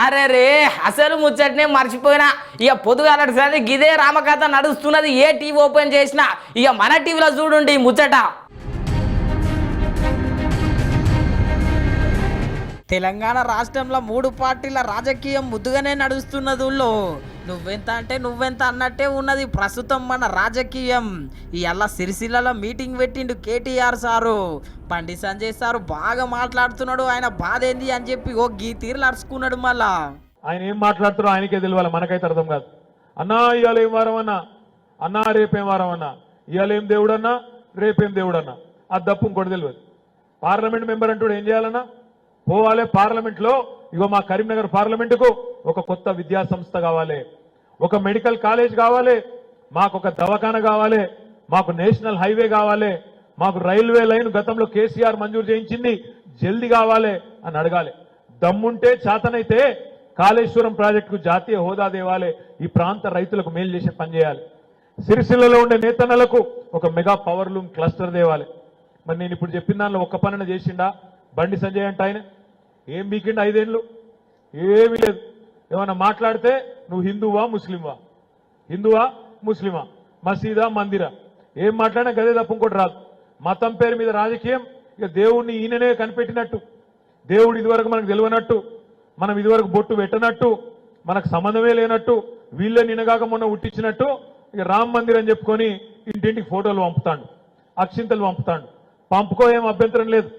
అరే రే అసలు ముచ్చటనే మర్చిపోయినా. ఇక పొద్దుగాల సరే గిదే రామకథ నడుస్తున్నది. ఏ టీవీ ఓపెన్ చేసినా ఇక మన టీవీలో చూడుండి ముచ్చట. తెలంగాణ రాష్ట్రంలో 3 పార్టీల రాజకీయం ముద్దుగానే నడుస్తున్నదుల్లో నువ్వెంత అంటే నువ్వెంత అన్నట్టే ఉన్నది ప్రస్తుతం మన రాజకీయం. ఇవాళ సిరిసిల్లలో మీటింగ్ పెట్టిండు కేటీఆర్ సారు. బండి సంజయ్ సారు బాగా మాట్లాడుతున్నాడు. ఆయన బాధ ఏంది అని చెప్పి ఓ గీ తీరులు అరుచుకున్నాడు. మళ్ళా ఆయన ఏం మాట్లాడుతారో ఆయనకే తెలియాలి, మనకైతే అర్థం కాదు. అన్నా ఇవాళ ఏం వారం అన్నా, అన్నా రేపేం వారం అన్నా, ఇవాళ ఏం దేవుడు అన్నా రేపేం దేవుడు అన్నా, అది తప్పు ఇంకోటి తెలియదు. పార్లమెంట్ మెంబర్ అంటూ ఏం చేయాలన్నా, పోవాలి పార్లమెంట్ లో. ఇగో మా కరీంనగర్ పార్లమెంటుకు ఒక కొత్త విద్యా సంస్థ కావాలి, ఒక మెడికల్ కాలేజ్ కావాలి, మాకు ఒక దవాఖాన కావాలి, మాకు నేషనల్ హైవే కావాలి, మాకు రైల్వే లైన్ గతంలో కేసీఆర్ మంజూరు చేయించింది జల్దీ కావాలి అని అడగాలి. దమ్ముంటే చేతనైతే కాళేశ్వరం ప్రాజెక్టుకు జాతీయ హోదా దేవాలి, ఈ ప్రాంత రైతులకు మేలు చేసే పని చేయాలి. సిరిసిల్లలో ఉండే నేతన్నలకు ఒక మెగా పవర్ లూమ్ క్లస్టర్ దేవాలి. మరి నేను ఇప్పుడు చెప్పిన దానిలో ఒక్క పనిన చేసిండా బండి సంజయ్ అంటే? ఆయన ఏం బీకిండి 5 ఏళ్ళు? ఏమీ లేదు. ఏమన్నా మాట్లాడితే నువ్వు హిందువా ముస్లింవా, హిందువా ముస్లిమా, మసీదా మందిరా, ఏం మాట్లాడినా గదే తప్ప ఇంకోటి రాదు. మతం పేరు మీద రాజకీయం. ఇక దేవుడిని ఈయననే కనిపెట్టినట్టు, దేవుడు ఇదివరకు మనకు తెలియనట్టు, మనం ఇదివరకు బొట్టు పెట్టనట్టు, మనకు సంబంధమే లేనట్టు, వీళ్ళే నినగాక మొన్న ఉట్టించినట్టు ఇక రామ్ మందిర్ అని చెప్పుకొని ఇంటింటికి ఫోటోలు పంపుతాడు, అక్షింతలు పంపుతాడు. పంపుకో ఏం అభ్యంతరం లేదు.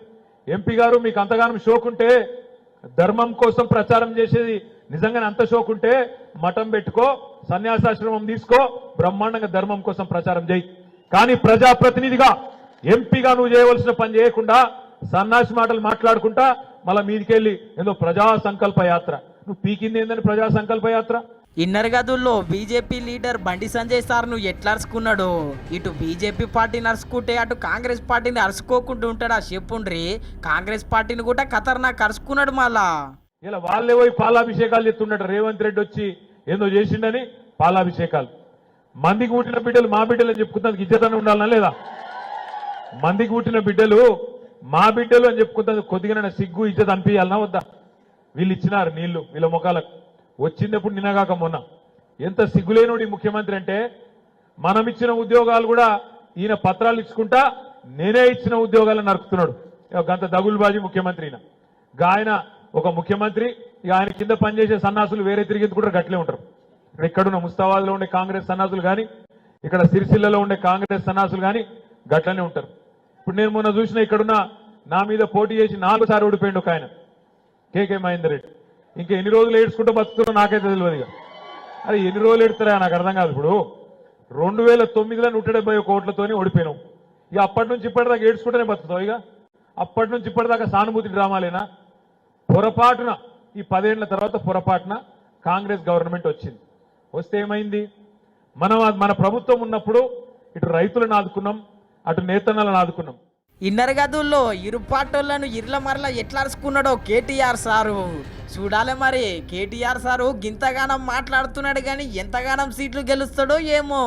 ఎంపీ గారు మీకు అంతగానం షోకుంటే, ధర్మం కోసం ప్రచారం చేసేది నిజంగానే అంత షోకుంటే మఠం పెట్టుకో, సన్యాసాశ్రమం తీసుకో, బ్రహ్మాండంగా ధర్మం కోసం ప్రచారం చేయి. కానీ ప్రజాప్రతినిధిగా ఎంపీగా నువ్వు చేయవలసిన పని చేయకుండా సన్నాసి మాటలు మాట్లాడుకుంటా మళ్ళీ మీదికెళ్ళి ఏదో ప్రజా సంకల్ప యాత్ర. నువ్వు పీకింది ఏందని ప్రజా సంకల్ప యాత్ర? ఇన్నర్ గదుల్లో BJP leader Bandi Sanjay sir ను ఎట్లా అరుచుకున్నాడు. ఇటు బీజేపీ పార్టీని అరుచుకుంటే అటు కాంగ్రెస్ పార్టీని అరుచుకోకుండా ఉంటాడా చెప్పుండ్రి. కాంగ్రెస్ పార్టీని కూడా ఖతర్నాక్ అరుచుకున్నాడు. మళ్ళా ఇలా వాళ్ళే పోయి పాలాభిషేకాలు చెప్తున్నాడు. రేవంత్ రెడ్డి వచ్చి ఏందో చేసిండని పాలాభిషేకాలు. మందికి పుట్టిన బిడ్డలు మా బిడ్డలు అని చెప్పుకుంటానికి ఇజ్జతనే ఉండాలనా లేదా? మందికి పుట్టిన బిడ్డలు మా బిడ్డలు అని చెప్పుకుంటాను కొద్దిగా సిగ్గు ఇజ్జత్ అనిపించాలనా వద్దా? వీళ్ళు ఇచ్చినారు నీళ్లు వీళ్ళ ముఖాలకు. వచ్చినప్పుడు నిన్నగాక మొన్న ఎంత సిగ్గులేనుడి ముఖ్యమంత్రి అంటే, మనం ఇచ్చిన ఉద్యోగాలు కూడా ఈయన పత్రాలు ఇచ్చుకుంటా నేనే ఇచ్చిన ఉద్యోగాలను నరుకుతున్నాడు. గంత దగులుబాజీ ముఖ్యమంత్రి ఈయన. ఆయన ఒక ముఖ్యమంత్రి, ఆయన కింద పనిచేసే సన్నాసులు వేరే తిరిగించుకుంటారు, గట్లే ఉంటారు. ఇక్కడున్న ముస్తాబాద్లో ఉండే కాంగ్రెస్ సన్నాసులు కానీ, ఇక్కడ సిరిసిల్లలో ఉండే కాంగ్రెస్ సన్నాసులు కానీ గట్లనే ఉంటారు. ఇప్పుడు నేను మొన్న చూసిన ఇక్కడున్న నా మీద పోటీ చేసి 4 సార్లు ఓడిపోయిండు ఒక ఆయన, కేకే మహేందర్ రెడ్డి. ఇంకా ఎన్ని రోజులు ఏడ్చుకుంటూ బతుకుతున్నా నాకైతే తెలియదు. ఇక అది ఎన్ని రోజులు ఏడుస్తారా నాకు అర్థం కాదు. ఇప్పుడు 2009లో 171 ఓట్లతోని ఓడిపోయినావు. ఇక అప్పటి నుంచి ఇప్పటిదాకా ఏడ్చుకుంటూనే బతుకుతావు. ఇక అప్పటి నుంచి ఇప్పటిదాకా సానుభూతి డ్రామాలేనా? పొరపాటున ఈ 10 ఏళ్ల తర్వాత పొరపాటున కాంగ్రెస్ గవర్నమెంట్ వచ్చింది. వస్తే ఏమైంది? మన ప్రభుత్వం ఉన్నప్పుడు ఇటు రైతులను ఆదుకున్నాం, అటు నేతన్నలను ఆదుకున్నాం. ఇన్నర్ గదుల్లో ఇరు పార్టీలను ఇర్ల మరల ఎట్లా అరుచుకున్నాడో కేటీఆర్ సారు. చూడాలి మరి కేటీఆర్ సారు గింతగానం మాట్లాడుతున్నాడు కానీ ఎంతగానం సీట్లు గెలుస్తాడో ఏమో.